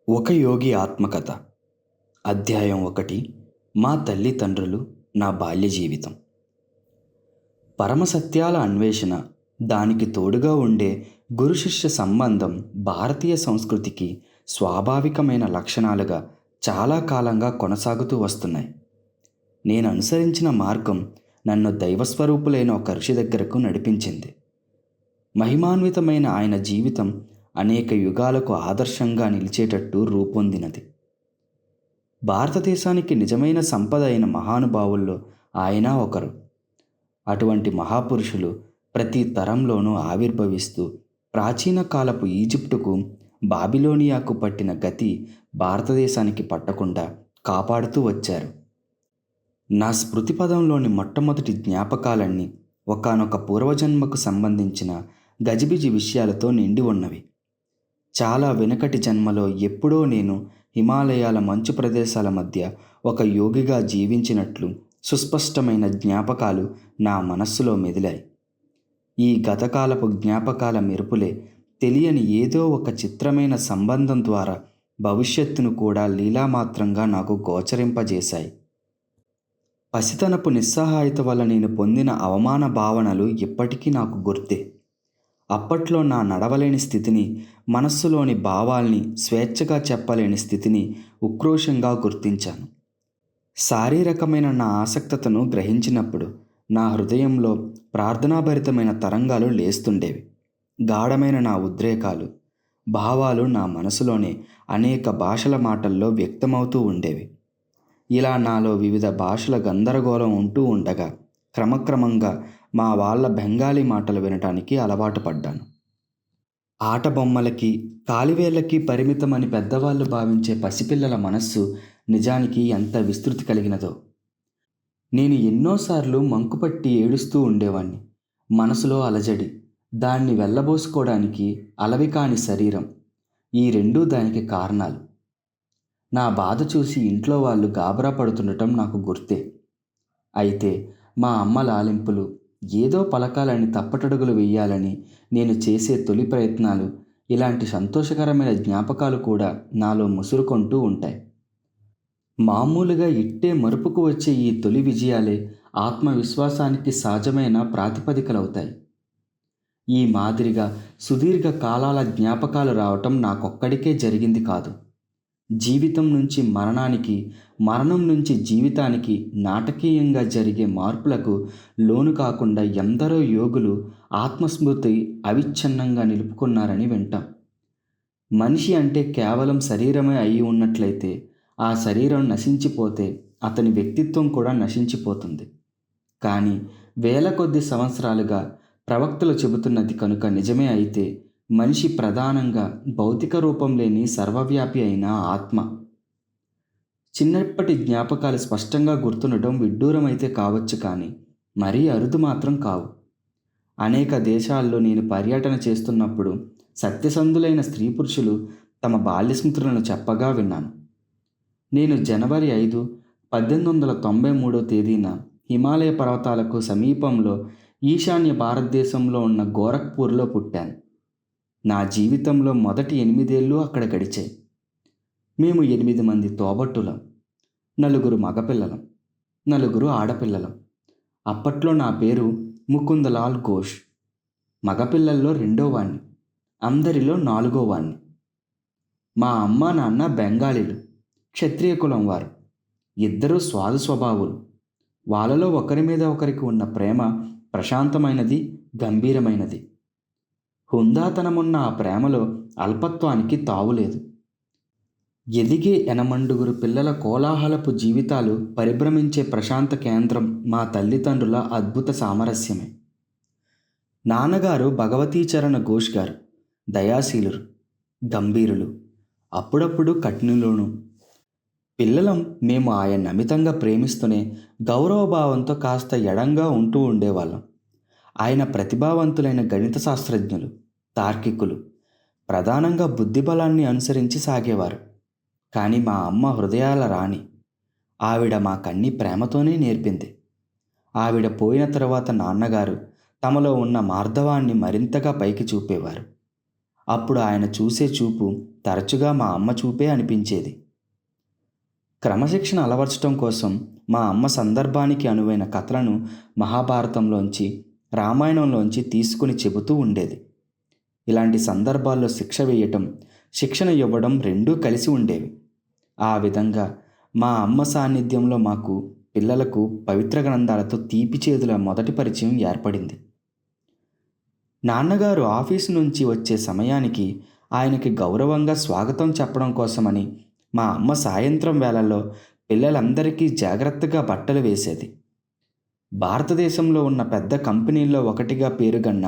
ఒక యోగి ఆత్మకథ. అధ్యాయం 1. మా తల్లిదండ్రులు, నా బాల్య జీవితం. పరమసత్యాల అన్వేషణ, దానికి తోడుగా ఉండే గురు శిష్య సంబంధం భారతీయ సంస్కృతికి స్వాభావికమైన లక్షణాలుగా చాలా కాలంగా కొనసాగుతూ వస్తున్నాయి. నేను అనుసరించిన మార్గం నన్ను దైవస్వరూపులైన ఒక ఋషి దగ్గరకు నడిపించింది. మహిమాన్వితమైన ఆయన జీవితం అనేక యుగాలకు ఆదర్శంగా నిలిచేటట్టు రూపొందినది. భారతదేశానికి నిజమైన సంపద అయిన మహానుభావుల్లో ఆయన ఒకరు. అటువంటి మహాపురుషులు ప్రతి తరంలోనూ ఆవిర్భవిస్తూ ప్రాచీన కాలపు ఈజిప్టుకు, బాబిలోనియాకు పట్టిన గతి భారతదేశానికి పట్టకుండా కాపాడుతూ వచ్చారు. నా స్మృతిపథంలోని మొట్టమొదటి జ్ఞాపకాలన్నీ ఒకానొక పూర్వజన్మకు సంబంధించిన గజిబిజి విషయాలతో నిండి ఉన్నవి. చాలా వెనుకటి జన్మలో ఎప్పుడో నేను హిమాలయాల మంచు ప్రదేశాల మధ్య ఒక యోగిగా జీవించినట్లు సుస్పష్టమైన జ్ఞాపకాలు నా మనస్సులో మెదిలాయి. ఈ గతకాలపు జ్ఞాపకాల మెరుపులే తెలియని ఏదో ఒక చిత్రమైన సంబంధం ద్వారా భవిష్యత్తును కూడా లీలామాత్రంగా నాకు గోచరింపజేశాయి. పసితనపు నిస్సహాయత వల్ల నేను పొందిన అవమాన భావనలు ఇప్పటికీ నాకు గుర్తే. అప్పట్లో నా నడవలేని స్థితిని, మనస్సులోని భావాల్ని స్వేచ్ఛగా చెప్పలేని స్థితిని ఉక్రోషంగా గుర్తించాను. శారీరకమైన నా ఆసక్తతను గ్రహించినప్పుడు నా హృదయంలో ప్రార్థనాభరితమైన తరంగాలు లేస్తుండేవి. గాఢమైన నా ఉద్రేకాలు, భావాలు నా మనసులోనే అనేక భాషల మాటల్లో వ్యక్తమవుతూ ఉండేవి. ఇలా నాలో వివిధ భాషల గందరగోళం ఉంటూ ఉండగా క్రమక్రమంగా మా వాళ్ళ బెంగాలీ మాటలు వినటానికి అలవాటు పడ్డాను. ఆట బొమ్మలకి, కాలివేళ్లకి పరిమితమని పెద్దవాళ్ళు భావించే పసిపిల్లల మనస్సు నిజానికి ఎంత విస్తృతి కలిగినదో. నేను ఎన్నోసార్లు మంకుపట్టి ఏడుస్తూ ఉండేవాణ్ణి. మనసులో అలజడి, దాన్ని వెళ్ళబోసుకోవడానికి అలవికాని శరీరం, ఈ రెండూ దానికి కారణాలు. నా బాధ చూసి ఇంట్లో వాళ్ళు గాబరా పడుతుండటం నాకు గుర్తే. అయితే మా అమ్మ లాలింపులు, ఏదో పలకాలని, తప్పటడుగులు వేయాలని నేను చేసే తొలి ప్రయత్నాలు, ఇలాంటి సంతోషకరమైన జ్ఞాపకాలు కూడా నాలో ముసురుకుంటూ ఉంటాయి. మామూలుగా ఇట్టే మరుపుకు వచ్చే ఈ తొలి విజయాలే ఆత్మవిశ్వాసానికి సహజమైన ప్రాతిపదికలవుతాయి. ఈ మాదిరిగా సుదీర్ఘ కాలాల జ్ఞాపకాలు రావటం నాకొక్కడికే జరిగింది కాదు. జీవితం నుంచి మరణానికి, మరణం నుంచి జీవితానికి నాటకీయంగా జరిగే మార్పులకు లోను కాకుండా ఎందరో యోగులు ఆత్మస్మృతి అవిచ్ఛిన్నంగా నిలుపుకున్నారని వింటాం. మనిషి అంటే కేవలం శరీరమే అయి ఉన్నట్లయితే ఆ శరీరం నశించిపోతే అతని వ్యక్తిత్వం కూడా నశించిపోతుంది. కానీ వేల కొద్ది సంవత్సరాలుగా ప్రవక్తలు చెబుతున్నది కనుక నిజమే అయితే మనిషి ప్రధానంగా భౌతిక రూపం లేని సర్వవ్యాపి అయిన ఆత్మ. చిన్నప్పటి జ్ఞాపకాలు స్పష్టంగా గుర్తుండటం విడ్డూరమైతే కావచ్చు, కానీ మరీ అరుదు మాత్రం కావు. అనేక దేశాల్లో నేను పర్యటన చేస్తున్నప్పుడు సత్యసంధులైన స్త్రీ పురుషులు తమ బాల్యస్మృతులను చెప్పగా విన్నాను. నేను జనవరి 5, 1893 హిమాలయ పర్వతాలకు సమీపంలో ఈశాన్య భారతదేశంలో ఉన్న గోరఖ్పూర్లో పుట్టాను. నా జీవితంలో మొదటి 8 ఏళ్ళు అక్కడ గడిచాయి. మేము 8 మంది తోబట్టులం, 4 మగపిల్లలం, 4 ఆడపిల్లలం. అప్పట్లో నా పేరు ముకుందలాల్ ఘోష్. మగపిల్లల్లో 2వ వాణ్ణి, అందరిలో 4వ వాణ్ణి. మా అమ్మ నాన్న బెంగాలీలు, క్షత్రియ కులం వారు. ఇద్దరూ స్వాదు స్వభావులు. వాళ్ళలో ఒకరి మీద ఒకరికి ఉన్న ప్రేమ ప్రశాంతమైనది, గంభీరమైనది. హుందాతనమున్న ఆ ప్రేమలో అల్పత్వానికి తావులేదు. ఎదిగే 8 పిల్లల కోలాహలపు జీవితాలు పరిభ్రమించే ప్రశాంత కేంద్రం మా తల్లిదండ్రుల అద్భుత సామరస్యమే. నాన్నగారు భగవతీచరణ ఘోష్ గారు దయాశీలురు, గంభీరులు, అప్పుడప్పుడు కఠినులోను. పిల్లలం మేము ఆయన అమితంగా ప్రేమిస్తూనే గౌరవభావంతో కాస్త ఎడంగా ఉంటూ ఉండేవాళ్ళం. ఆయన ప్రతిభావంతులైన గణిత శాస్త్రజ్ఞులు, తార్కికులు, ప్రధానంగా బుద్ధిబలాన్ని అనుసరించి సాగేవారు. కానీ మా అమ్మ హృదయాల రాణి. ఆవిడ మాకన్నీ ప్రేమతోనే నేర్పింది. ఆవిడ పోయిన తర్వాత నాన్నగారు తమలో ఉన్న మార్ధవాన్ని మరింతగా పైకి చూపేవారు. అప్పుడు ఆయన చూసే చూపు తరచుగా మా అమ్మ చూపే అనిపించేది. క్రమశిక్షణ అలవర్చటం కోసం మా అమ్మ సందర్భానికి అనువైన కథలను మహాభారతంలోంచి, రామాయణంలోంచి తీసుకుని చెబుతూ ఉండేది. ఇలాంటి సందర్భాల్లో శిక్ష వేయటం, శిక్షణ ఇవ్వడం రెండూ కలిసి ఉండేవి. ఆ విధంగా మా అమ్మ సాన్నిధ్యంలో మాకు పిల్లలకు పవిత్ర గ్రంథాలతో తీపి చేదుల మొదటి పరిచయం ఏర్పడింది. నాన్నగారు ఆఫీసు నుంచి వచ్చే సమయానికి ఆయనకి గౌరవంగా స్వాగతం చెప్పడం కోసమని మా అమ్మ సాయంత్రం వేళల్లో పిల్లలందరికీ జాగ్రత్తగా బట్టలు వేసేది. భారతదేశంలో ఉన్న పెద్ద కంపెనీల్లో ఒకటిగా పేరుగన్న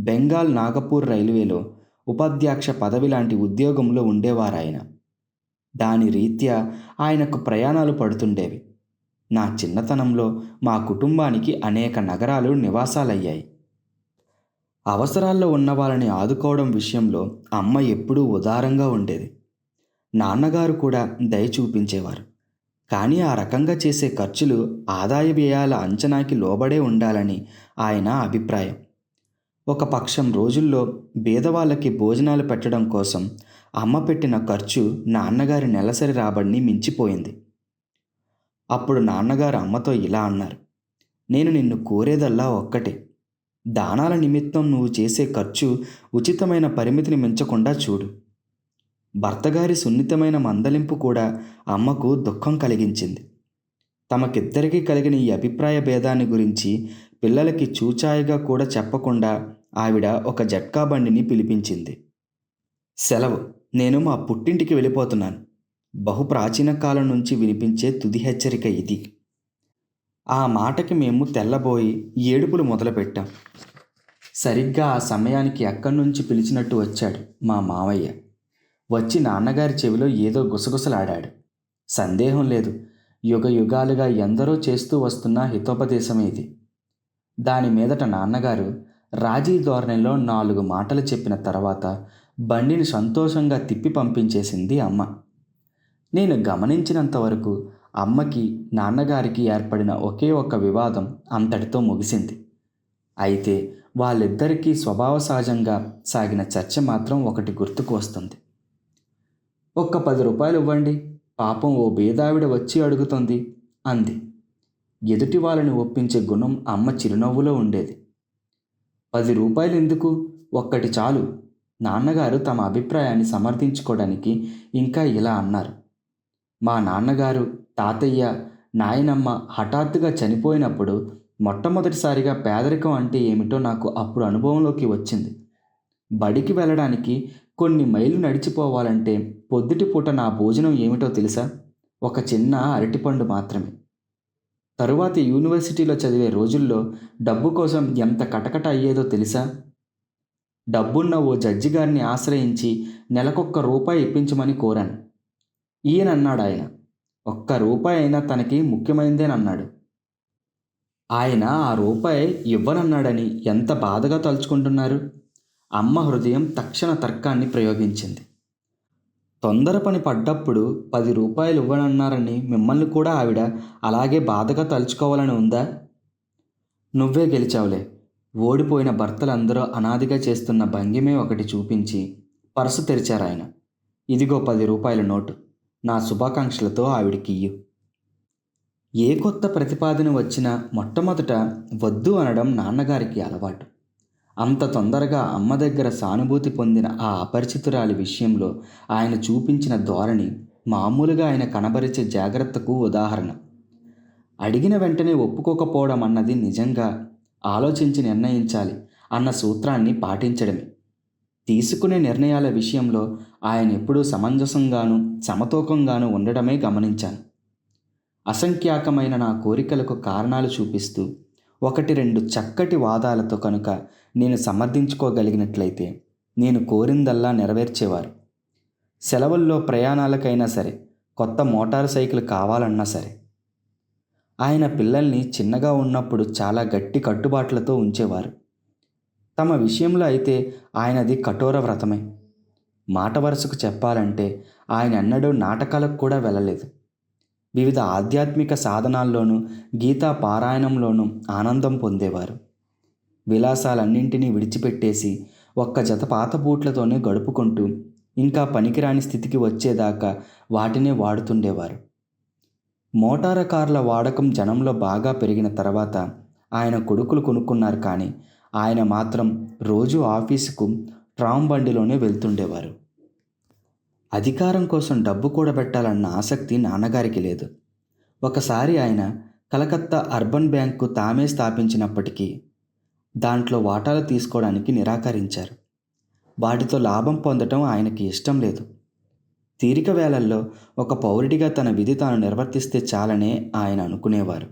బెంగాల్ నాగపూర్ రైల్వేలో ఉపాధ్యక్ష పదవి లాంటి ఉద్యోగంలో ఉండేవారాయన. దాని రీత్యా ఆయనకు ప్రయాణాలు పడుతుండేవి. నా చిన్నతనంలో మా కుటుంబానికి అనేక నగరాలు నివాసాలయ్యాయి. అవసరాల్లో ఉన్న వాళ్ళని ఆదుకోవడం విషయంలో అమ్మ ఎప్పుడూ ఉదారంగా ఉండేది. నాన్నగారు కూడా దయ చూపించేవారు. కానీ ఆ రకంగా చేసే ఖర్చులు ఆదాయ వ్యయాల అంచనాకి లోబడే ఉండాలని ఆయన అభిప్రాయం. ఒక పక్షం రోజుల్లో బీదవాళ్ళకి భోజనాలు పెట్టడం కోసం అమ్మ పెట్టిన ఖర్చు నాన్నగారి నెలసరి రాబడిని మించిపోయింది. అప్పుడు నాన్నగారు అమ్మతో ఇలా అన్నారు: నేను నిన్ను కోరేదల్లా ఒక్కటే, దానాల నిమిత్తం నువ్వు చేసే ఖర్చు ఉచితమైన పరిమితిని మించకుండా చూడు. భర్తగారి సున్నితమైన మందలింపు కూడా అమ్మకు దుఃఖం కలిగించింది. తమకిద్దరికీ కలిగిన ఈ అభిప్రాయ భేదాన్ని గురించి పిల్లలకి చూచాయిగా కూడా చెప్పకుండా ఆవిడ ఒక జట్కా బండిని పిలిపించింది. సెలవు, నేను మా పుట్టింటికి వెళ్ళిపోతున్నాను. బహు ప్రాచీన కాలం నుంచి వినిపించే తుది హెచ్చరిక ఇది. ఆ మాటకి మేము తెల్లబోయి ఏడుపులు మొదలుపెట్టాం. సరిగ్గా ఆ సమయానికి ఎక్కడి నుంచి పిలిచినట్టు వచ్చాడు మా మావయ్య. వచ్చి నాన్నగారి చెవిలో ఏదో గుసగుసలాడాడు. సందేహం లేదు, యుగ యుగాలుగా ఎందరో చేస్తూ వస్తున్న హితోపదేశమే ఇది. దాని మీదట నాన్నగారు రాజీ ధోరణిలో 4 మాటలు చెప్పిన తర్వాత బండిని సంతోషంగా తిప్పి పంపించేసింది అమ్మ. నేను గమనించినంతవరకు అమ్మకి నాన్నగారికి ఏర్పడిన ఒకే ఒక్క వివాదం అంతటితో ముగిసింది. అయితే వాళ్ళిద్దరికీ స్వభావ సహజంగా సాగిన చర్చ మాత్రం ఒకటి గుర్తుకు వస్తుంది. ఒక్క 10 రూపాయలు ఇవ్వండి, పాపం ఓ బీదావిడ వచ్చి అడుగుతుంది అంది. ఎదుటి వాళ్ళని ఒప్పించే గుణం అమ్మ చిరునవ్వులో ఉండేది. 10 రూపాయలు ఎందుకు, ఒక్కటి చాలు. నాన్నగారు తమ అభిప్రాయాన్ని సమర్థించుకోవడానికి ఇంకా ఇలా అన్నారు: మా నాన్నగారు, తాతయ్య, నాయనమ్మ హఠాత్తుగా చనిపోయినప్పుడు మొట్టమొదటిసారిగా పేదరికం అంటే ఏమిటో నాకు అప్పుడు అనుభవంలోకి వచ్చింది. బడికి వెళ్ళడానికి కొన్ని మైళ్ళు నడిచిపోవాలంటే పొద్దుటిపూట నా భోజనం ఏమిటో తెలుసా? ఒక చిన్న అరటిపండు మాత్రమే. తరువాత యూనివర్సిటీలో చదివే రోజుల్లో డబ్బు కోసం ఎంత కటకట అయ్యేదో తెలుసా? డబ్బున్న ఓ జడ్జి గారిని ఆశ్రయించి నెలకొక్క రూపాయి ఇప్పించమని కోరాను. ఈయనన్నాడు ఆయన, ఒక్క రూపాయి అయినా తనకి ముఖ్యమైందేనన్నాడు. ఆయన ఆ రూపాయి ఇవ్వనన్నాడని ఎంత బాధగా తలుచుకుంటున్నారు? అమ్మ హృదయం తక్షణ తర్కాన్ని ప్రయోగించింది. తొందర పని పడ్డప్పుడు 10 రూపాయలు ఇవ్వనన్నారని మిమ్మల్ని కూడా ఆవిడ అలాగే బాధగా తలుచుకోవాలని ఉందా? నువ్వే గెలిచావులే. ఓడిపోయిన భర్తలందరూ అనాదిగా చేస్తున్న భంగిమే ఒకటి చూపించి పర్సు తెరిచారాయన. ఇదిగో 10 రూపాయల నోటు, నా శుభాకాంక్షలతో ఆవిడికి ఇయ్యు. ఏ కొత్త ప్రతిపాదన వచ్చినా మొట్టమొదట వద్దు అనడం నాన్నగారికి అలవాటు. అంత తొందరగా అమ్మ దగ్గర సానుభూతి పొందిన ఆ అపరిచితురాలి విషయంలో ఆయన చూపించిన ధోరణి మామూలుగా ఆయన కనబరిచే జాగ్రత్తకు ఉదాహరణ. అడిగిన వెంటనే ఒప్పుకోకపోవడం అన్నది నిజంగా ఆలోచించి నిర్ణయించాలి అన్న సూత్రాన్ని పాటించడమే. తీసుకునే నిర్ణయాల విషయంలో ఆయన ఎప్పుడూ సమంజసంగానూ సమతూకంగానూ ఉండడమే గమనించాను. అసంఖ్యాకమైన నా కోరికలకు కారణాలు చూపిస్తూ 1-2 చక్కటి వాదాలతో కనుక నేను సమర్థించుకోగలిగినట్లయితే నేను కోరిందల్లా నెరవేర్చేవారు. సెలవుల్లో ప్రయాణాలకైనా సరే, కొత్త మోటారు సైకిల్ కావాలన్నా సరే. ఆయన పిల్లల్ని చిన్నగా ఉన్నప్పుడు చాలా గట్టి కట్టుబాట్లతో ఉంచేవారు. తమ విషయంలో అయితే ఆయనది కఠోర వ్రతమే. మాట వరుసకు చెప్పాలంటే ఆయన ఎన్నడూ నాటకాలకు కూడా వెళ్ళలేదు. వివిధ ఆధ్యాత్మిక సాధనాల్లోనూ గీతా పారాయణంలోనూ ఆనందం పొందేవారు. విలాసాలన్నింటినీ విడిచిపెట్టేసి ఒక్క జత పాత బూట్లతోనే గడుపుకుంటూ ఇంకా పనికిరాని స్థితికి వచ్చేదాకా వాటినే వాడుతుండేవారు. మోటారు కార్ల వాడకం జనంలో బాగా పెరిగిన తర్వాత ఆయన కొడుకులు కొనుక్కున్నారు, కానీ ఆయన మాత్రం రోజు ఆఫీసుకు ట్రామ్ బండిలోనే వెళ్తుండేవారు. అధికారం కోసం డబ్బు కూడబెట్టాలన్న ఆసక్తి నాన్నగారికి లేదు. ఒకసారి ఆయన కలకత్తా అర్బన్ బ్యాంకు తామే స్థాపించినప్పటికీ దాంట్లో వాటాలు తీసుకోవడానికి నిరాకరించారు. వాటితో లాభం పొందటం ఆయనకి ఇష్టం లేదు. తీరిక వేళల్లో ఒక పౌరుడిగా తన విధి తాను నిర్వర్తిస్తే చాలనే ఆయన అనుకునేవారు.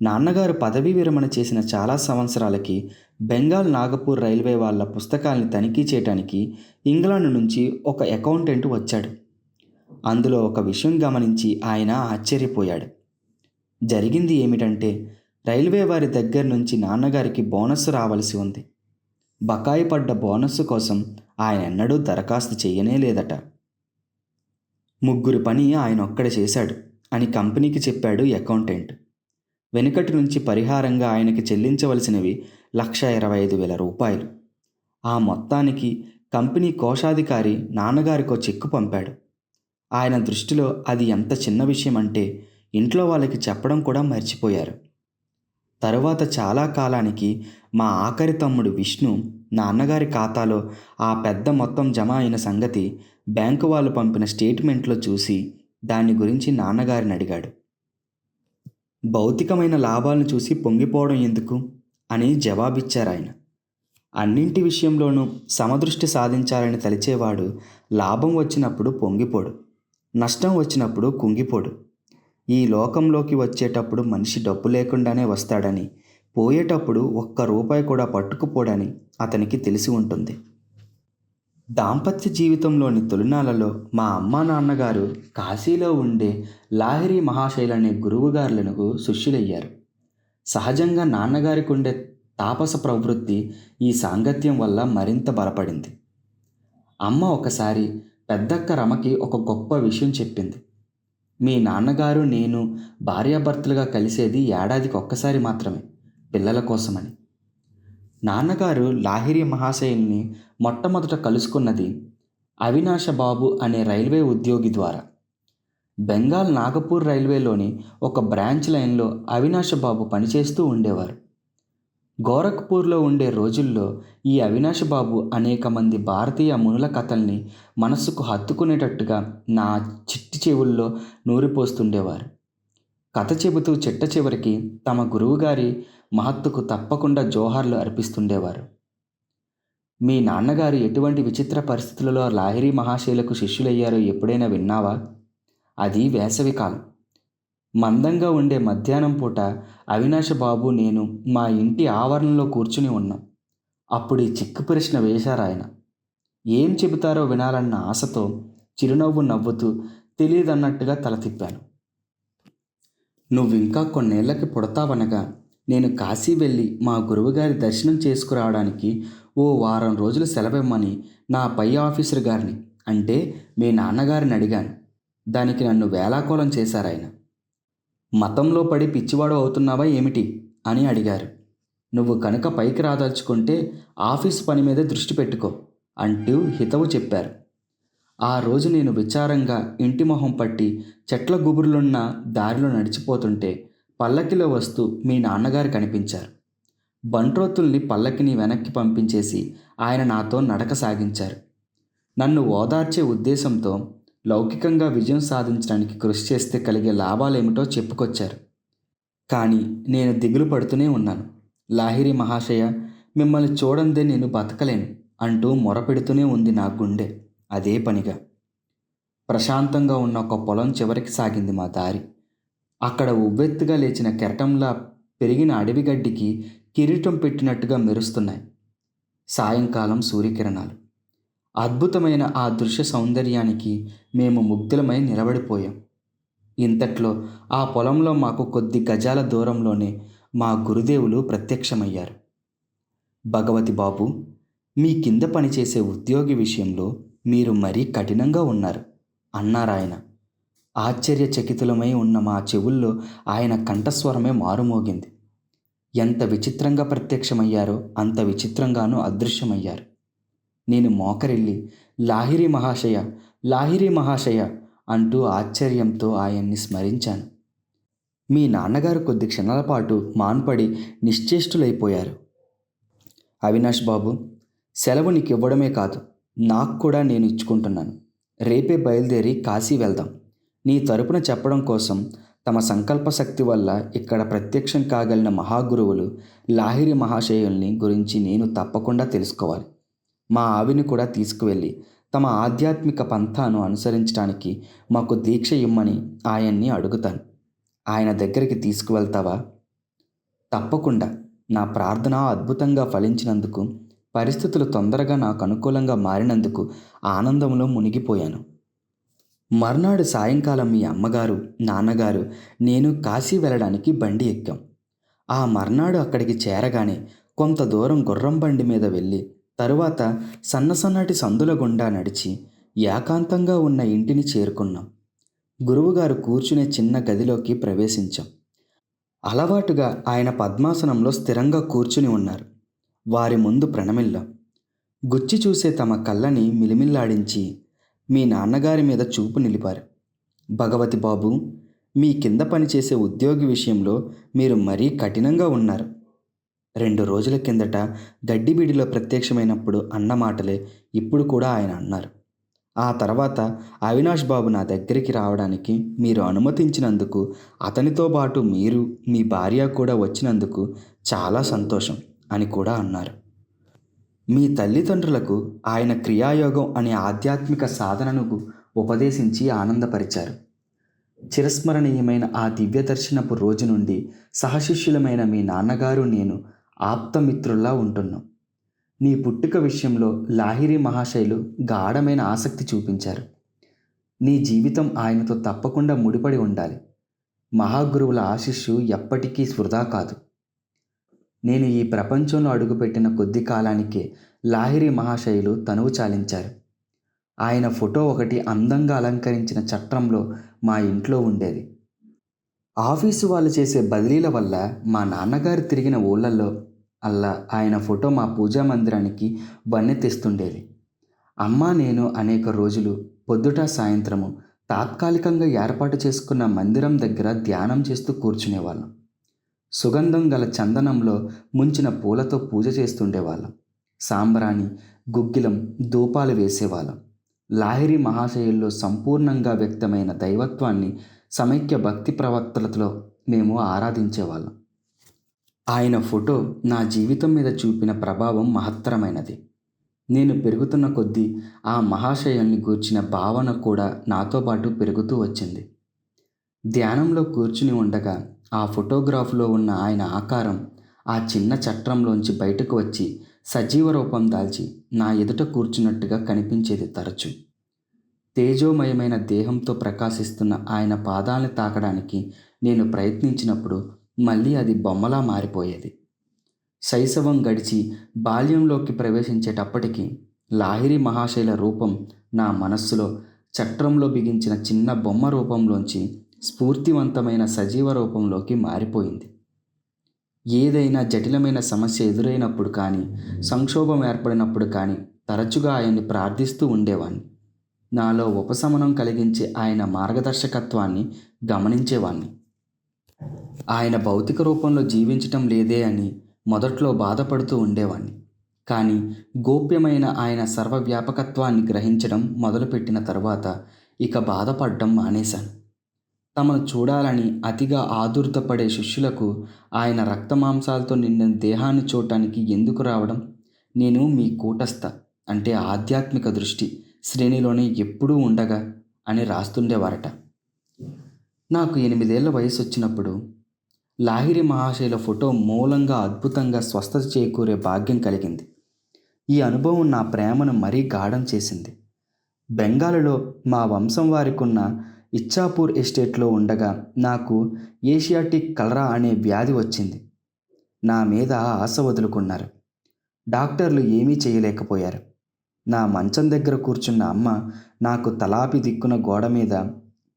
నాన్నగారు పదవీ విరమణ చేసిన చాలా సంవత్సరాలకి బెంగాల్ నాగపూర్ రైల్వే వాళ్ళ పుస్తకాల్ని తనిఖీ చేయడానికి ఇంగ్లాండ్ నుంచి ఒక అకౌంటెంట్ వచ్చాడు. అందులో ఒక విషయం గమనించి ఆయన ఆశ్చర్యపోయాడు. జరిగింది ఏమిటంటే, రైల్వే వారి దగ్గర నుంచి నాన్నగారికి బోనస్ రావాల్సి ఉంది. బకాయి పడ్డ బోనస్సు కోసం ఆయన ఎన్నడూ దరఖాస్తు చేయనే లేదట. ముగ్గురు పని ఆయన ఒక్కడే చేశాడు అని కంపెనీకి చెప్పాడు అకౌంటెంట్. వెనుకటి నుంచి పరిహారంగా ఆయనకి చెల్లించవలసినవి 1,25,000 రూపాయలు. ఆ మొత్తానికి కంపెనీ కోశాధికారి నాన్నగారికో చెక్కు పంపాడు. ఆయన దృష్టిలో అది ఎంత చిన్న విషయం అంటే ఇంట్లో వాళ్ళకి చెప్పడం కూడా మర్చిపోయారు. తరువాత చాలా కాలానికి మా ఆఖరి తమ్ముడు విష్ణు నాన్నగారి ఖాతాలో ఆ పెద్ద మొత్తం జమ అయిన సంగతి బ్యాంకు వాళ్ళు పంపిన స్టేట్మెంట్లో చూసి దాని గురించి నాన్నగారిని అడిగాడు. భౌతికమైన లాభాలను చూసి పొంగిపోవడం ఎందుకు అని జవాబిచ్చారాయన. అన్నింటి విషయంలోనూ సమదృష్టి సాధించాలని తలిచేవాడు లాభం వచ్చినప్పుడు పొంగిపోడు, నష్టం వచ్చినప్పుడు కుంగిపోడు. ఈ లోకంలోకి వచ్చేటప్పుడు మనిషి డబ్బు లేకుండానే వస్తాడని, పోయేటప్పుడు ఒక్క రూపాయి కూడా పట్టుకుపోడని అతనికి తెలిసి ఉంటుంది. దాంపత్య జీవితంలోని తొలినాళ్లలో మా అమ్మా నాన్నగారు కాశీలో ఉండే లాహిరి మహాశైలనే గురువుగారులకు శిష్యులయ్యారు. సహజంగా నాన్నగారికి ఉండే తాపస ప్రవృత్తి ఈ సాంగత్యం వల్ల మరింత బలపడింది. అమ్మ ఒకసారి పెద్దక్క రమకి ఒక గొప్ప విషయం చెప్పింది. మీ నాన్నగారు నేను భార్యాభర్తలుగా కలిసేది ఏడాదికి ఒక్కసారి మాత్రమే, పిల్లల కోసమని. నాన్నగారు లాహిరి మహాశయుల్ని మొట్టమొదట కలుసుకున్నది అవినాశ బాబు అనే రైల్వే ఉద్యోగి ద్వారా. బెంగాల్ నాగపూర్ రైల్వేలోని ఒక బ్రాంచ్ లైన్లో అవినాశ బాబు పనిచేస్తూ ఉండేవారు. గోరఖ్పూర్లో ఉండే రోజుల్లో ఈ అవినాశ బాబు అనేక మంది భారతీయ మునుల కథల్ని మనస్సుకు హత్తుకునేటట్టుగా నా చిట్టి చెవుల్లో నూరిపోస్తుండేవారు. కథ చెబుతూ చిట్ట చివరికి తమ గురువుగారి మహత్తుకు తప్పకుండా జోహార్లు అర్పిస్తుండేవారు. మీ నాన్నగారు ఎటువంటి విచిత్ర పరిస్థితులలో లాహిరి మహాశైలకు శిష్యులయ్యారో ఎప్పుడైనా విన్నావా? అది వేసవికాలం. మందంగా ఉండే మధ్యాహ్నం పూట అవినాశ బాబు నేను మా ఇంటి ఆవరణలో కూర్చుని ఉన్నాం. అప్పుడు ఈ చిక్కు ప్రశ్న వేశారాయన. ఏం చెబుతారో వినాలన్న ఆశతో చిరునవ్వు నవ్వుతూ తెలియదన్నట్టుగా తల తిప్పాను. నువ్వింకా కొన్నేళ్లకి పుడతావనగా నేను కాశీ వెళ్ళి మా గురువుగారి దర్శనం చేసుకురావడానికి ఓ వారం రోజులు సెలవిమ్మని నా పై ఆఫీసర్ గారిని, అంటే మీ నాన్నగారిని అడిగాను. దానికి నన్ను వేలాకోలం చేశారాయన. మతంలో పడి పిచ్చివాడు అవుతున్నావా ఏమిటి అని అడిగారు. నువ్వు కనుక పైకి రాదలుచుకుంటే ఆఫీసు పని మీద దృష్టి పెట్టుకో అంటూ హితవు చెప్పారు. ఆ రోజు నేను విచారంగా ఇంటి మొహం పట్టి చెట్ల గుబురులున్న దారిలో నడిచిపోతుంటే పల్లకిలో వస్తూ మీ నాన్నగారు కనిపించారు. బంట్రోతుల్ని పల్లకిని వెనక్కి పంపించేసి ఆయన నాతో నడక సాగించారు. నన్ను ఓదార్చే ఉద్దేశంతో లౌకికంగా విజయం సాధించడానికి కృషి చేస్తే కలిగే లాభాలేమిటో చెప్పుకొచ్చారు. కానీ నేను దిగులు పడుతూనే ఉన్నాను. లాహిరి మహాశయ, మిమ్మల్ని చూడందే నేను బతకలేను అంటూ మొరపెడుతూనే ఉంది నా గుండె అదే పనిగా. ప్రశాంతంగా ఉన్న ఒక పొలం చివరికి సాగింది మా దారి. అక్కడ ఉవ్వెత్తుగా లేచిన కెరటంలా పెరిగిన అడవిగడ్డికి కిరీటం పెట్టినట్టుగా మెరుస్తున్నాయి సాయంకాలం సూర్యకిరణాలు. అద్భుతమైన ఆ దృశ్య సౌందర్యానికి మేము ముగ్ధులమై నిలబడిపోయాం. ఇంతట్లో ఆ పొలంలో మాకు కొద్ది గజాల దూరంలోనే మా గురుదేవులు ప్రత్యక్షమయ్యారు. భగవతి బాబు, మీ కింద పనిచేసే ఉద్యోగి విషయంలో మీరు మరీ కఠినంగా ఉన్నారు అన్నారాయన. ఆశ్చర్యచకితులమై ఉన్న మా చెవుల్లో ఆయన కంఠస్వరమే మారుమోగింది. ఎంత విచిత్రంగా ప్రత్యక్షమయ్యారో అంత విచిత్రంగానూ అదృశ్యమయ్యారు. నేను మోకరిల్లి లాహిరి మహాశయ, లాహిరి మహాశయ అంటూ ఆశ్చర్యంతో ఆయన్ని స్మరించాను. మీ నాన్నగారు కొద్ది క్షణాల పాటు మాన్పడి నిశ్చేష్టులైపోయారు. అవినాష్ బాబు, సెలవు నీకు ఇవ్వడమే కాదు, నాకు కూడా నేను ఇచ్చుకుంటున్నాను. రేపే బయలుదేరి కాశీ వెళ్దాం. నీ తరపున చెప్పడం కోసం తమ సంకల్ప శక్తి వల్ల ఇక్కడ ప్రత్యక్షం కాగలిగిన మహాగురువులు లాహిరి మహాశయుల్ని గురించి నేను తప్పకుండా తెలుసుకోవాలి. మా ఆవిని కూడా తీసుకువెళ్ళి తమ ఆధ్యాత్మిక పంథాను అనుసరించడానికి మాకు దీక్ష ఇమ్మని ఆయన్ని అడుగుతాను. ఆయన దగ్గరికి తీసుకువెళ్తావా? తప్పకుండా. నా ప్రార్థన అద్భుతంగా ఫలించినందుకు, పరిస్థితులు తొందరగా నాకు అనుకూలంగా మారినందుకు ఆనందంలో మునిగిపోయాను. మర్నాడు సాయంకాలం మీ అమ్మగారు, నాన్నగారు, నేను కాశీ వెళ్ళడానికి బండి ఎక్కాం. ఆ మర్నాడు అక్కడికి చేరగానే కొంత దూరం గుర్రం బండి మీద వెళ్ళి తరువాత సన్నసన్నటి సందుల గుండా నడిచి ఏకాంతంగా ఉన్న ఇంటిని చేరుకున్నాం. గురువుగారు కూర్చునే చిన్న గదిలోకి ప్రవేశించాం. అలవాటుగా ఆయన పద్మాసనంలో స్థిరంగా కూర్చుని ఉన్నారు. వారి ముందు ప్రణమిల్లాం. గుచ్చి చూసే తమ కళ్ళని మిలిమిల్లాడించి మీ నాన్నగారి మీద చూపు నిలిపారు. భగవతి బాబు, మీ కింద పనిచేసే ఉద్యోగి విషయంలో మీరు మరీ కఠినంగా ఉన్నారు. 2 రోజుల కిందట గడ్డిబిడిలో ప్రత్యక్షమైనప్పుడు అన్న మాటలే ఇప్పుడు కూడా ఆయన అన్నారు. ఆ తర్వాత అవినాష్ బాబు నా దగ్గరికి రావడానికి మీరు అనుమతించినందుకు, అతనితో పాటు మీరు, మీ భార్య కూడా వచ్చినందుకు చాలా సంతోషం అని కూడా అన్నారు. మీ తల్లిదండ్రులకు ఆయన క్రియాయోగం అనే ఆధ్యాత్మిక సాధనను ఉపదేశించి ఆనందపరిచారు. చిరస్మరణీయమైన ఆ దివ్య దర్శనపు రోజు నుండి సహశిష్యులమైన మీ నాన్నగారు నేను ఆప్తమిత్రుల్లా ఉంటున్నాం. నీ పుట్టుక విషయంలో లాహిరి మహాశయులు గాఢమైన ఆసక్తి చూపించారు. నీ జీవితం ఆయనతో తప్పకుండా ముడిపడి ఉండాలి. మహాగురువుల ఆశీస్సు ఎప్పటికీ వృధా కాదు. నేను ఈ ప్రపంచంలో అడుగుపెట్టిన కొద్ది కాలానికే లాహిరి మహాశయులు తనువు చాలించారు. ఆయన ఫోటో ఒకటి అందంగా అలంకరించిన చట్రంలో మా ఇంట్లో ఉండేది. ఆఫీసు వాళ్ళు చేసే బదిలీల వల్ల మా నాన్నగారు తిరిగిన ఊళ్ళల్లో అల్లా ఆయన ఫోటో మా పూజా మందిరానికి వన్నె తెస్తుండేది. అమ్మ, నేను అనేక రోజులు పొద్దుట సాయంత్రము తాత్కాలికంగా ఏర్పాటు చేసుకున్న మందిరం దగ్గర ధ్యానం చేస్తూ కూర్చునేవాళ్ళం. సుగంధం గల చందనంలో ముంచిన పూలతో పూజ చేస్తుండేవాళ్ళం. సాంబ్రాణి, గుగ్గిలం, ధూపాలు వేసేవాళ్ళం. లాహిరి మహాశయుల్లో సంపూర్ణంగా వ్యక్తమైన దైవత్వాన్ని సమైక్య భక్తి ప్రవక్తలతో మేము ఆరాధించేవాళ్ళం. ఆయన ఫోటో నా జీవితం మీద చూపిన ప్రభావం మహత్తరమైనది. నేను పెరుగుతున్న కొద్దీ ఆ మహాశయుల్ని గూర్చిన భావన కూడా నాతో పాటు పెరుగుతూ వచ్చింది. ధ్యానంలో కూర్చుని ఉండగా ఆ ఫోటోగ్రాఫ్లో ఉన్న ఆయన ఆకారం ఆ చిన్న చట్రంలోంచి బయటకు వచ్చి సజీవ రూపం దాల్చి నా ఎదుట కూర్చున్నట్టుగా కనిపించేది తరచు. తేజోమయమైన దేహంతో ప్రకాశిస్తున్న ఆయన పాదాలను తాకడానికి నేను ప్రయత్నించినప్పుడు మళ్ళీ అది బొమ్మలా మారిపోయేది. శైశవం గడిచి బాల్యంలోకి ప్రవేశించేటప్పటికి లాహిరి మహాశైల రూపం నా మనస్సులో చట్రంలో బిగించిన చిన్న బొమ్మ రూపంలోంచి స్ఫూర్తివంతమైన సజీవ రూపంలోకి మారిపోయింది. ఏదైనా జటిలమైన సమస్య ఎదురైనప్పుడు కానీ, సంక్షోభం ఏర్పడినప్పుడు కానీ తరచుగా ఆయన్ని ప్రార్థిస్తూ ఉండేవాణ్ణి. నాలో ఉపశమనం కలిగించే ఆయన మార్గదర్శకత్వాన్ని గమనించేవాణ్ణి. ఆయన భౌతిక రూపంలో జీవించటం లేదే అని మొదట్లో బాధపడుతూ ఉండేవాణ్ణి. కానీ గోప్యమైన ఆయన సర్వవ్యాపకత్వాన్ని గ్రహించడం మొదలుపెట్టిన తర్వాత ఇక బాధపడడం మానేశాను. తమను చూడాలని అతిగా ఆదుర్దపడే శిష్యులకు ఆయన రక్తమాంసాలతో నిండిన దేహాన్ని చూడటానికి ఎందుకు రావడం? నేను మీ కూటస్థ అంటే ఆధ్యాత్మిక దృష్టి శ్రేణిలోనే ఎప్పుడూ ఉండగా అని రాస్తుండేవారట. నాకు 8 ఏళ్ల వయసు వచ్చినప్పుడు లాహిరి మహాశయుల ఫోటో మూలంగా అద్భుతంగా స్వస్థత చేకూరే భాగ్యం కలిగింది. ఈ అనుభవం నా ప్రేమను మరీ గాఢం చేసింది. బెంగాలులో మా వంశం వారికున్న ఇచ్చాపూర్ ఎస్టేట్లో ఉండగా నాకు ఏషియాటిక్ కలరా అనే వ్యాధి వచ్చింది. నా మీద ఆశ వదులుకున్నారు. డాక్టర్లు ఏమీ చేయలేకపోయారు. నా మంచం దగ్గర కూర్చున్న అమ్మ నాకు తలాపి దిక్కున గోడ మీద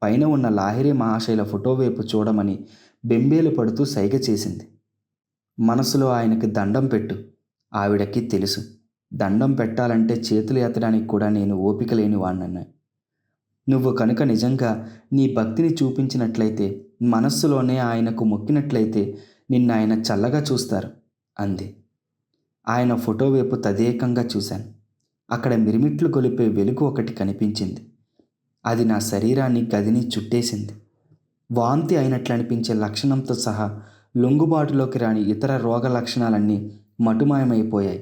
పైన ఉన్న లాహిరి మహాశయుల ఫోటో వైపు చూడమని బెంబేలు పడుతూ సైగ చేసింది. మనసులో ఆయనకి దండం పెట్టు. ఆవిడకి తెలుసు, దండం పెట్టాలంటే చేతులు ఎత్తడానికి కూడా నేను ఓపిక లేని వాణ్ణని. నువ్వు కనుక నిజంగా నీ భక్తిని చూపించినట్లయితే, మనస్సులోనే ఆయనకు మొక్కినట్లయితే నిన్ను ఆయన చల్లగా చూస్తారు అంది. ఆయన ఫోటో వైపు తదేకంగా చూశాను. అక్కడ మిరిమిట్లు గొలిపే వెలుగు ఒకటి కనిపించింది. అది నా శరీరాన్ని గదిని చుట్టేసింది. వాంతి అయినట్లు అనిపించే లక్షణంతో సహా లొంగుబాటులోకి రాని ఇతర రోగ లక్షణాలన్నీ మటుమాయమైపోయాయి.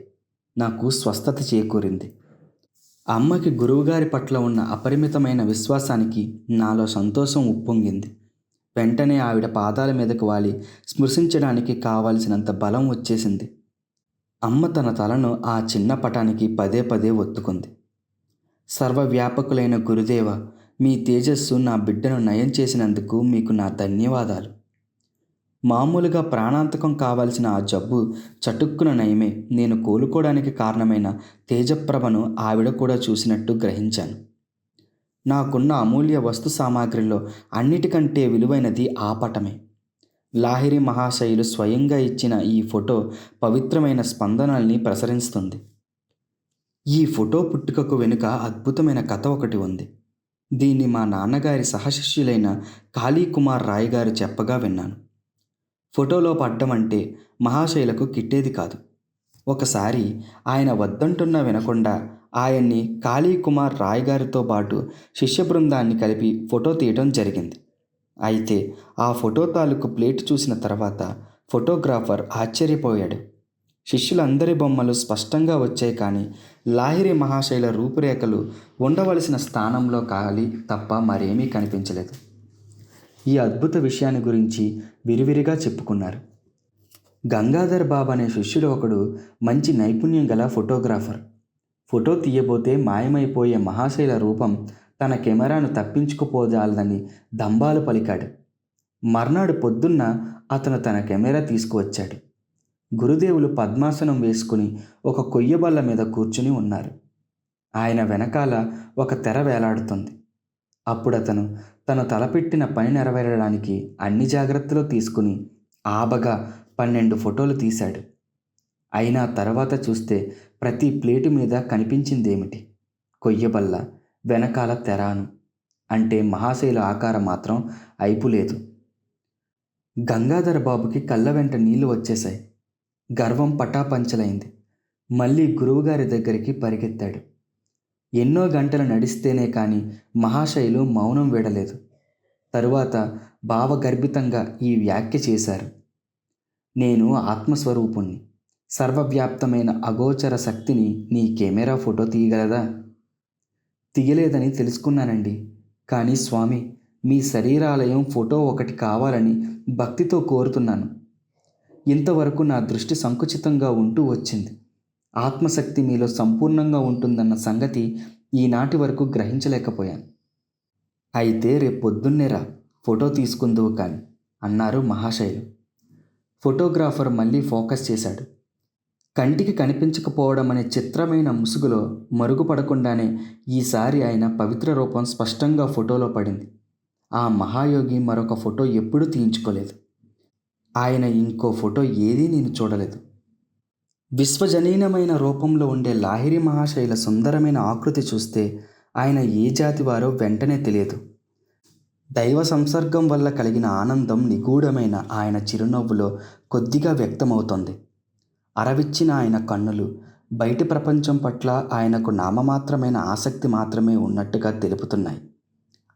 నాకు స్వస్థత చేకూరింది. అమ్మకి గురువుగారి పట్ల ఉన్న అపరిమితమైన విశ్వాసానికి నాలో సంతోషం ఉప్పొంగింది. వెంటనే ఆవిడ పాదాల మీదకు వాలి స్పృశించడానికి కావలసినంత బలం వచ్చేసింది. అమ్మ తన తలను ఆ చిన్న పటానికి పదే పదే ఒత్తుకుంది. సర్వవ్యాపకులైన గురుదేవ, మీ తేజస్సు నా బిడ్డను నయం చేసినందుకు మీకు నా ధన్యవాదాలు. మామూలుగా ప్రాణాంతకం కావాల్సిన ఆ జబ్బు చటుక్కున నయమే నేను కోలుకోవడానికి కారణమైన తేజప్రభను ఆవిడ కూడా చూసినట్టు గ్రహించాను. నాకున్న అమూల్య వస్తు సామాగ్రిలో అన్నిటికంటే విలువైనది ఆ పటమే. లాహిరి మహాశయులు స్వయంగా ఇచ్చిన ఈ ఫోటో పవిత్రమైన స్పందనల్ని ప్రసరిస్తుంది. ఈ ఫోటో పుట్టుకకు వెనుక అద్భుతమైన కథ ఒకటి ఉంది. దీన్ని మా నాన్నగారి సహశిష్యులైన కాళీకుమార్ రాయ్ గారు చెప్పగా విన్నాను. ఫోటోలో పడ్డం అంటే మహాశయులకు కిట్టేది కాదు. ఒకసారి ఆయన వద్దంటున్నా వినకుండా ఆయన్ని కాళీకుమార్ రాయ్ గారితో పాటు శిష్య బృందాన్ని కలిపి ఫోటో తీయటం జరిగింది. అయితే ఆ ఫోటో తాలూకు ప్లేట్ చూసిన తర్వాత ఫోటోగ్రాఫర్ ఆశ్చర్యపోయాడు. శిష్యులందరి బొమ్మలు స్పష్టంగా వచ్చాయి, కానీ లాహిరి మహాశైల రూపురేఖలు ఉండవలసిన స్థానంలో ఖాళీ తప్ప మరేమీ కనిపించలేదు. ఈ అద్భుత విషయాన్ని గురించి విరివిరిగా చెప్పుకున్నారు. గంగాధర్ బాబు అనే శిష్యుడు ఒకడు మంచి నైపుణ్యం గల ఫోటోగ్రాఫర్. ఫోటో తీయబోతే మాయమైపోయే మహాశైల రూపం తన కెమెరాను తప్పించుకుపోజాలని దంబాలు పలికాడు. మర్నాడు పొద్దున్న అతను తన కెమెరా తీసుకువచ్చాడు. గురుదేవులు పద్మాసనం వేసుకుని ఒక కొయ్యబల్ల మీద కూర్చుని ఉన్నారు. ఆయన వెనకాల ఒక తెర వేలాడుతుంది. అప్పుడతను తను తలపెట్టిన పని నెరవేరడానికి అన్ని జాగ్రత్తలు తీసుకుని ఆబగా 12 ఫోటోలు తీశాడు. అయినా తర్వాత చూస్తే ప్రతి ప్లేటు మీద కనిపించిందేమిటి? కొయ్యబల్ల, వెనకాల తెరాను. అంటే మహాశైల ఆకారం మాత్రం అయిపులేదు. గంగాధర బాబుకి కళ్ళ వెంట నీళ్లు వచ్చేశాయి. గర్వం పటాపంచలైంది. మళ్ళీ గురువుగారి దగ్గరికి పరిగెత్తాడు. ఎన్నో గంటలు నడిస్తేనే కానీ మహాశైలు మౌనం వీడలేదు. తరువాత భావగర్భితంగా ఈ వ్యాఖ్య చేశారు: నేను ఆత్మస్వరూపుణ్ణి. సర్వవ్యాప్తమైన అగోచర శక్తిని నీ కెమెరా ఫోటో తీయగలదా? తీయలేదని తెలుసుకున్నానండి. కానీ స్వామి, మీ శరీరాలయం ఫోటో ఒకటి కావాలని భక్తితో కోరుతున్నాను. ఇంతవరకు నా దృష్టి సంకుచితంగా ఉంటూ వచ్చింది. ఆత్మశక్తి మీలో సంపూర్ణంగా ఉంటుందన్న సంగతి ఈనాటి వరకు గ్రహించలేకపోయాను. అయితే రేపు పొద్దున్నే రా, ఫోటో తీసుకుందువు కానీ అన్నారు మహాశైలు. ఫోటోగ్రాఫర్ మళ్ళీ ఫోకస్ చేశాడు. కంటికి కనిపించకపోవడం అనే చిత్రమైన ముసుగులో మరుగుపడకుండానే ఈసారి ఆయన పవిత్ర రూపం స్పష్టంగా ఫోటోలో పడింది. ఆ మహాయోగి మరొక ఫోటో ఎప్పుడూ తీయించుకోలేదు. ఆయన ఇంకో ఫోటో ఏదీ నేను చూడలేదు. విశ్వజనీనమైన రూపంలో ఉండే లాహిరి మహాశైల సుందరమైన ఆకృతి చూస్తే ఆయన ఏ జాతి వారో వెంటనే తెలియదు. దైవ సంసర్గం వల్ల కలిగిన ఆనందం నిగూఢమైన ఆయన చిరునవ్వులో కొద్దిగా వ్యక్తమవుతోంది. అరవిచ్చిన ఆయన కన్నులు బయటి ప్రపంచం పట్ల ఆయనకు నామమాత్రమైన ఆసక్తి మాత్రమే ఉన్నట్టుగా తెలుపుతున్నాయి.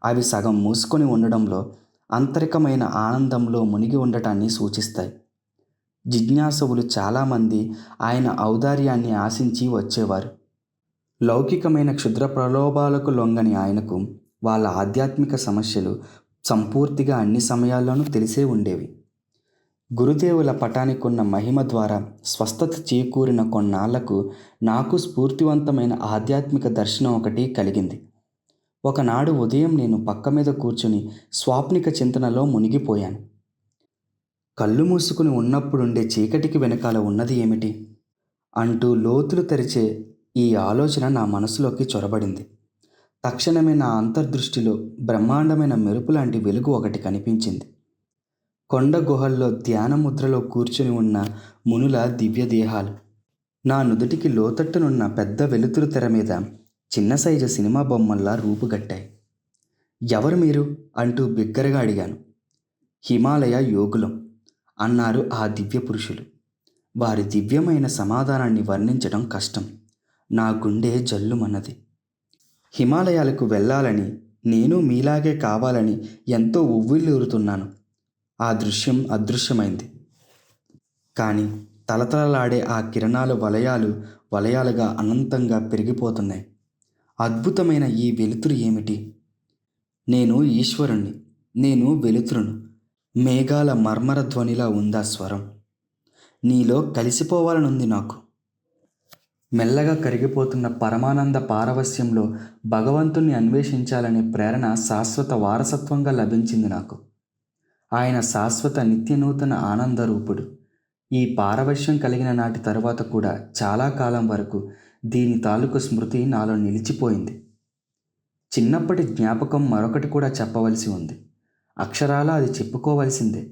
అవి సగం మూసుకొని ఉండడంలో, ఆంతరికమైన ఆనందంలో మునిగి ఉండటాన్ని సూచిస్తాయి. జిజ్ఞాసువులు చాలామంది ఆయన ఔదార్యాన్ని ఆశించి వచ్చేవారు. లౌకికమైన క్షుద్ర ప్రలోభాలకు లొంగని ఆయనకు వాళ్ళ ఆధ్యాత్మిక సమస్యలు సంపూర్తిగా అన్ని సమయాల్లోనూ తెలిసే ఉండేవి. గురుదేవుల పటానికున్న మహిమ ద్వారా స్వస్థత చేకూరిన కొన్నాళ్లకు నాకు స్ఫూర్తివంతమైన ఆధ్యాత్మిక దర్శనం ఒకటి కలిగింది. ఒకనాడు ఉదయం నేను పక్క మీద కూర్చుని స్వాప్నిక చింతనలో మునిగిపోయాను. కళ్ళు మూసుకుని ఉన్నప్పుడుండే చీకటికి వెనకాల ఉన్నది ఏమిటి అంటూ లోతులు తెరిచే ఈ ఆలోచన నా మనసులోకి చొరబడింది. తక్షణమే నా అంతర్దృష్టిలో బ్రహ్మాండమైన మెరుపు లాంటి వెలుగు ఒకటి కనిపించింది. కొండ గుహల్లో ధ్యాన ముద్రలో కూర్చుని ఉన్న మునుల దివ్య దేహాలు. నా నుదుటికి లోతట్టునున్న పెద్ద వెలుతురు తెర మీద చిన్న సైజు సినిమా బొమ్మల్లా రూపుగట్టాయి. ఎవరు మీరు అంటూ బిగ్గరగా అడిగాను. హిమాలయ యోగులం అన్నారు ఆ దివ్య పురుషులు. వారి దివ్యమైన సమాధానాన్ని వర్ణించడం కష్టం. నా గుండె జల్లుమన్నది. హిమాలయాలకు వెళ్ళాలని, నేను మీలాగే కావాలని ఎంతో ఉవ్విళ్ళూరుతున్నాను. ఆ దృశ్యం అదృశ్యమైంది. కానీ తలతలలాడే ఆ కిరణాలు వలయాలుగా అనంతంగా పెరిగిపోతున్నాయి. అద్భుతమైన ఈ వెలుతురు ఏమిటి? నేను ఈశ్వరుణ్ణి, నేను వెలుతురును. మేఘాల మర్మర ధ్వనిలా ఉందా స్వరం? నీలో కలిసిపోవాలనుంది నాకు. మెల్లగా కరిగిపోతున్న పరమానంద పారవస్యంలో భగవంతుణ్ణి అన్వేషించాలనే ప్రేరణ శాశ్వత వారసత్వంగా లభించింది నాకు. ఆయన శాశ్వత నిత్యనూతన ఆనందరూపుడు. ఈ పారవశ్యం కలిగిన నాటి తరువాత కూడా చాలా కాలం వరకు దీని తాలూకు స్మృతి నాలో నిలిచిపోయింది. చిన్నప్పటి జ్ఞాపకం మరొకటి కూడా చెప్పవలసి ఉంది. అక్షరాల అది చెప్పుకోవలసిందే.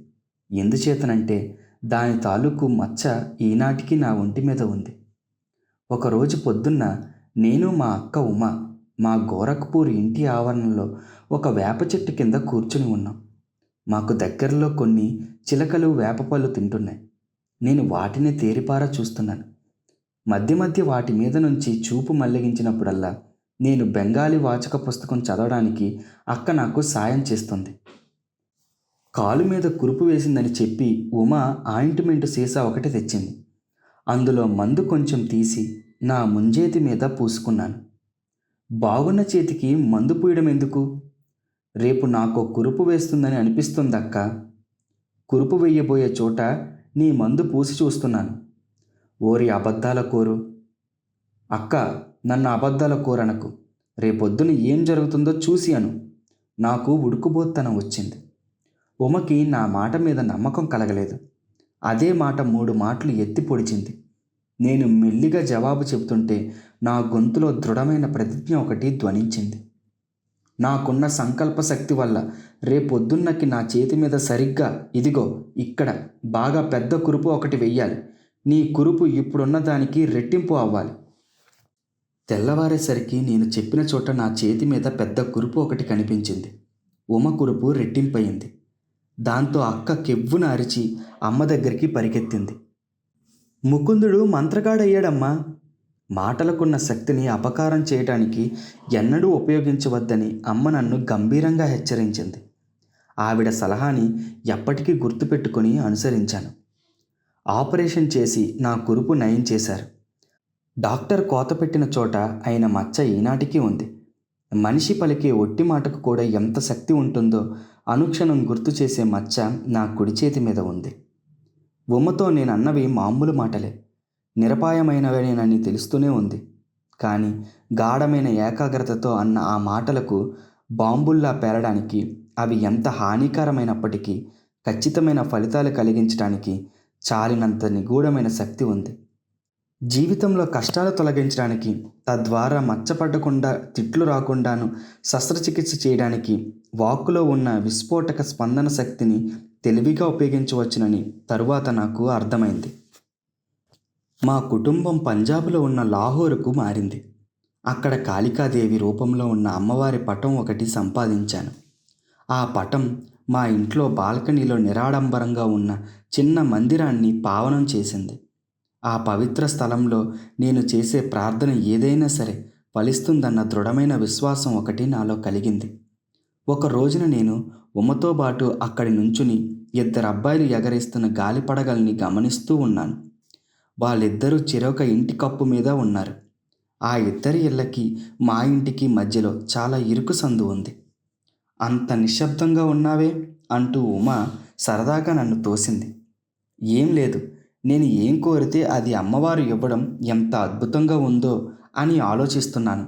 ఎందుచేతనంటే దాని తాలూకు మచ్చ ఈనాటికి నా ఒంటి మీద ఉంది. ఒకరోజు పొద్దున్న నేను మా అక్క ఉమ మా గోరఖ్పూర్ ఇంటి ఆవరణలో ఒక వేప చెట్టు కింద కూర్చుని ఉన్నాం. మాకు దగ్గరలో కొన్ని చిలకలు వేపపళ్ళు తింటున్నాయి. నేను వాటిని తేరిపారా చూస్తున్నాను. మధ్య మధ్య వాటి మీద నుంచి చూపు మళ్లిగించినప్పుడల్లా నేను బెంగాలీ వాచక పుస్తకం చదవడానికి అక్క నాకు సాయం చేస్తుంది. కాలు మీద కురుపు వేసిందని చెప్పి ఉమ ఆయింట్మెంట్ సీసా ఒకటి తెచ్చింది. అందులో మందు కొంచెం తీసి నా ముంజేతి మీద పూసుకున్నాను. బాగున్న చేతికి మందు పూయడం ఎందుకు? రేపు నాకు కురుపు వేస్తుందని అనిపిస్తుందక్క. కురుపు వెయ్యబోయే చోట నీ మందు పూసి చూస్తున్నాను. ఓరి అబద్ధాల కోరు! అక్క, నన్ను అబద్ధాల కోరనకు. రేపొద్దున ఏం జరుగుతుందో చూసి అను. నాకు ఉడుకుబోత్తనం వచ్చింది. ఉమకి నా మాట మీద నమ్మకం కలగలేదు. అదే మాట 3 మాటలు ఎత్తి పొడిచింది. నేను మెల్లిగా జవాబు చెబుతుంటే నా గొంతులో దృఢమైన ప్రతిజ్ఞ ఒకటి ధ్వనించింది. నాకున్న సంకల్ప శక్తి వల్ల రేపొద్దున్నకి నా చేతి మీద సరిగ్గా ఇదిగో ఇక్కడ బాగా పెద్ద కురుపు ఒకటి వెయ్యాలి. నీ కురుపు ఇప్పుడున్న దానికి రెట్టింపు అవ్వాలి. తెల్లవారేసరికి నేను చెప్పిన చోట నా చేతి మీద పెద్ద కురుపు ఒకటి కనిపించింది. ఉమ కురుపు రెట్టింపయింది. దాంతో అక్క కెవ్వున అరిచి అమ్మ దగ్గరికి పరిగెత్తింది. ముకుందుడు మంత్రగాడయ్యాడమ్మా. మాటలకున్న శక్తిని అపకారం చేయటానికి ఎన్నడూ ఉపయోగించవద్దని అమ్మ నన్ను గంభీరంగా హెచ్చరించింది. ఆవిడ సలహాని ఎప్పటికీ గుర్తుపెట్టుకుని అనుసరించాను. ఆపరేషన్ చేసి నా కురుపు నయం చేశారు. డాక్టర్ కోత పెట్టిన చోట అయిన మచ్చ ఈనాటికి ఉంది. మనిషి పలికే ఒట్టి మాటకు కూడా ఎంత శక్తి ఉంటుందో అనుక్షణం గుర్తు చేసే మచ్చ నా కుడి చేతి మీద ఉంది. ఉమ్మతో నేను అన్నవి మామూలు మాటలే, నిరపాయమైనవేనని తెలుస్తూనే ఉంది. కానీ గాఢమైన ఏకాగ్రతతో అన్న ఆ మాటలకు బాంబుల్లా పేలడానికి, అవి ఎంత హానికరమైనప్పటికీ ఖచ్చితమైన ఫలితాలు కలిగించడానికి చాలినంత నిగూఢమైన శక్తి ఉంది. జీవితంలో కష్టాలు తొలగించడానికి, తద్వారా మచ్చపడకుండా తిట్లు రాకుండాను శస్త్రచికిత్స చేయడానికి వాక్కులో ఉన్న విస్ఫోటక స్పందన శక్తిని తెలివిగా ఉపయోగించవచ్చునని తరువాత నాకు అర్థమైంది. మా కుటుంబం పంజాబ్లో ఉన్న లాహోరుకు మారింది. అక్కడ కాళికాదేవి రూపంలో ఉన్న అమ్మవారి పటం ఒకటి సంపాదించాను. ఆ పటం మా ఇంట్లో బాల్కనీలో నిరాడంబరంగా ఉన్న చిన్న మందిరాన్ని పావనం చేసింది. ఆ పవిత్ర స్థలంలో నేను చేసే ప్రార్థన ఏదైనా సరే ఫలిస్తుందన్న దృఢమైన విశ్వాసం ఒకటి నాలో కలిగింది. ఒక రోజున నేను ఉమ్మతో పాటు అక్కడి నుంచుని 2 అబ్బాయిలు ఎగరేస్తున్న గాలిపడగల్ని గమనిస్తూ ఉన్నాను. వాళ్ళిద్దరూ చెరొక ఇంటి కప్పు మీద ఉన్నారు. ఆ ఇద్దరి ఇళ్ళకి మా ఇంటికి మధ్యలో చాలా ఇరుకు సందు ఉంది. అంత నిశ్శబ్దంగా ఉన్నావే అంటూ ఉమ సరదాగా నన్ను తోసింది. ఏం లేదు, నేను ఏం కోరితే అది అమ్మవారు ఇవ్వడం ఎంత అద్భుతంగా ఉందో అని ఆలోచిస్తున్నాను.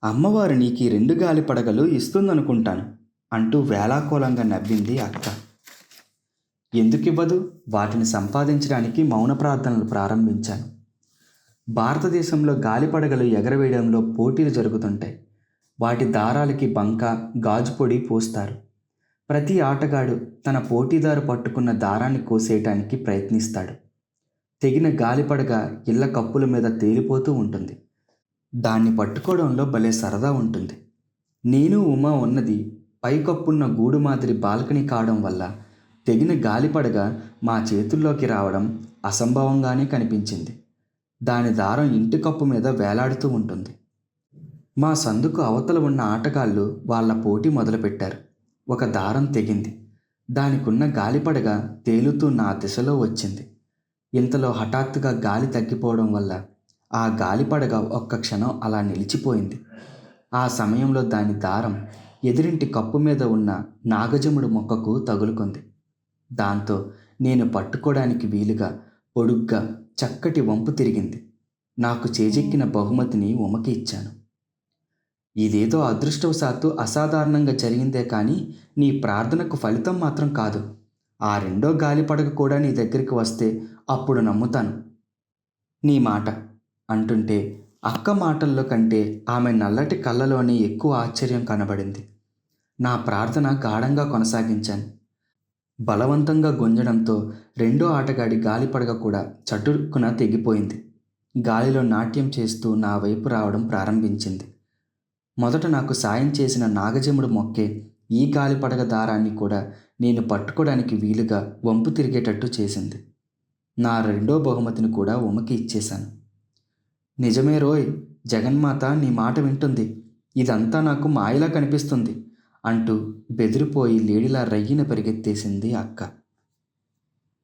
అమ్మవారు నీకు 2 గాలిపడగలు ఇస్తుందనుకుంటాను అంటూ వేళాకోళంగా నవ్వింది అక్క. ఎందుకివ్వదు? వాటిని సంపాదించడానికి మౌన ప్రార్థనలు ప్రారంభించాను. భారతదేశంలో గాలిపడగలు ఎగరవేయడంలో పోటీలు జరుగుతుంటాయి. వాటి దారాలకి బంక, గాజు పొడి పోస్తారు. ప్రతి ఆటగాడు తన పోటీదారు పట్టుకున్న దారాన్ని కోసేయటానికి ప్రయత్నిస్తాడు. తెగిన గాలిపడగ ఇళ్ల కప్పుల మీద తేలిపోతూ ఉంటుంది. దాన్ని పట్టుకోవడంలో భలే సరదా ఉంటుంది. నేను ఉమా ఉన్నది పైకప్పున్న గూడు మాదిరి బాల్కనీ కావడం వల్ల తెగిన గాలిపడగ మా చేతుల్లోకి రావడం అసంభవంగానే కనిపించింది. దాని దారం ఇంటి కప్పు మీద వేలాడుతూ ఉంటుంది. మా సందుకు అవతల ఉన్న ఆటగాళ్ళు వాళ్ళ పోటీ మొదలుపెట్టారు. ఒక దారం తెగింది. దానికున్న గాలిపడగ తేలుతూ నా దిశలో వచ్చింది. ఇంతలో హఠాత్తుగా గాలి తగ్గిపోవడం వల్ల ఆ గాలిపడగ ఒక్క క్షణం అలా నిలిచిపోయింది. ఆ సమయంలో దాని దారం ఎదురింటి కప్పు మీద ఉన్న నాగజముడు మొక్కకు తగులుకుంది. దాంతో నేను పట్టుకోవడానికి వీలుగా పొడుగ్గా చక్కటి వంపు తిరిగింది. నాకు చేజెక్కిన బహుమతిని ఉమకి ఇచ్చాను. ఇదేదో అదృష్టవశాత్తు అసాధారణంగా జరిగిందే కానీ నీ ప్రార్థనకు ఫలితం మాత్రం కాదు. ఆ రెండో గాలిపడగ కూడా నీ దగ్గరికి వస్తే అప్పుడు నమ్ముతాను నీ మాట అంటుంటే అక్క మాటల్లో కంటే ఆమె నల్లటి కళ్ళలోనే ఎక్కువ ఆశ్చర్యం కనబడింది. నా ప్రార్థన గాఢంగా కొనసాగించాను. బలవంతంగా గుంజడంతో రెండో ఆటగాడి గాలిపడగ కూడా చటుక్కున తెగిపోయింది. గాలిలో నాట్యం చేస్తూ నా వైపు రావడం ప్రారంభించింది. మొదట నాకు సాయం చేసిన నాగజముడు మొక్కే ఈ గాలిపడగ దారాన్ని కూడా నేను పట్టుకోవడానికి వీలుగా వంపు తిరిగేటట్టు చేసింది. నా రెండో బహుమతిని కూడా ఉమకి ఇచ్చేశాను. నిజమే రోయ్, జగన్మాత నీ మాట వింటుంది. ఇదంతా నాకు మాయలా కనిపిస్తుంది అంటూ బెదిరిపోయి లేడిలా రయ్యిన పరిగెత్తేసింది అక్క.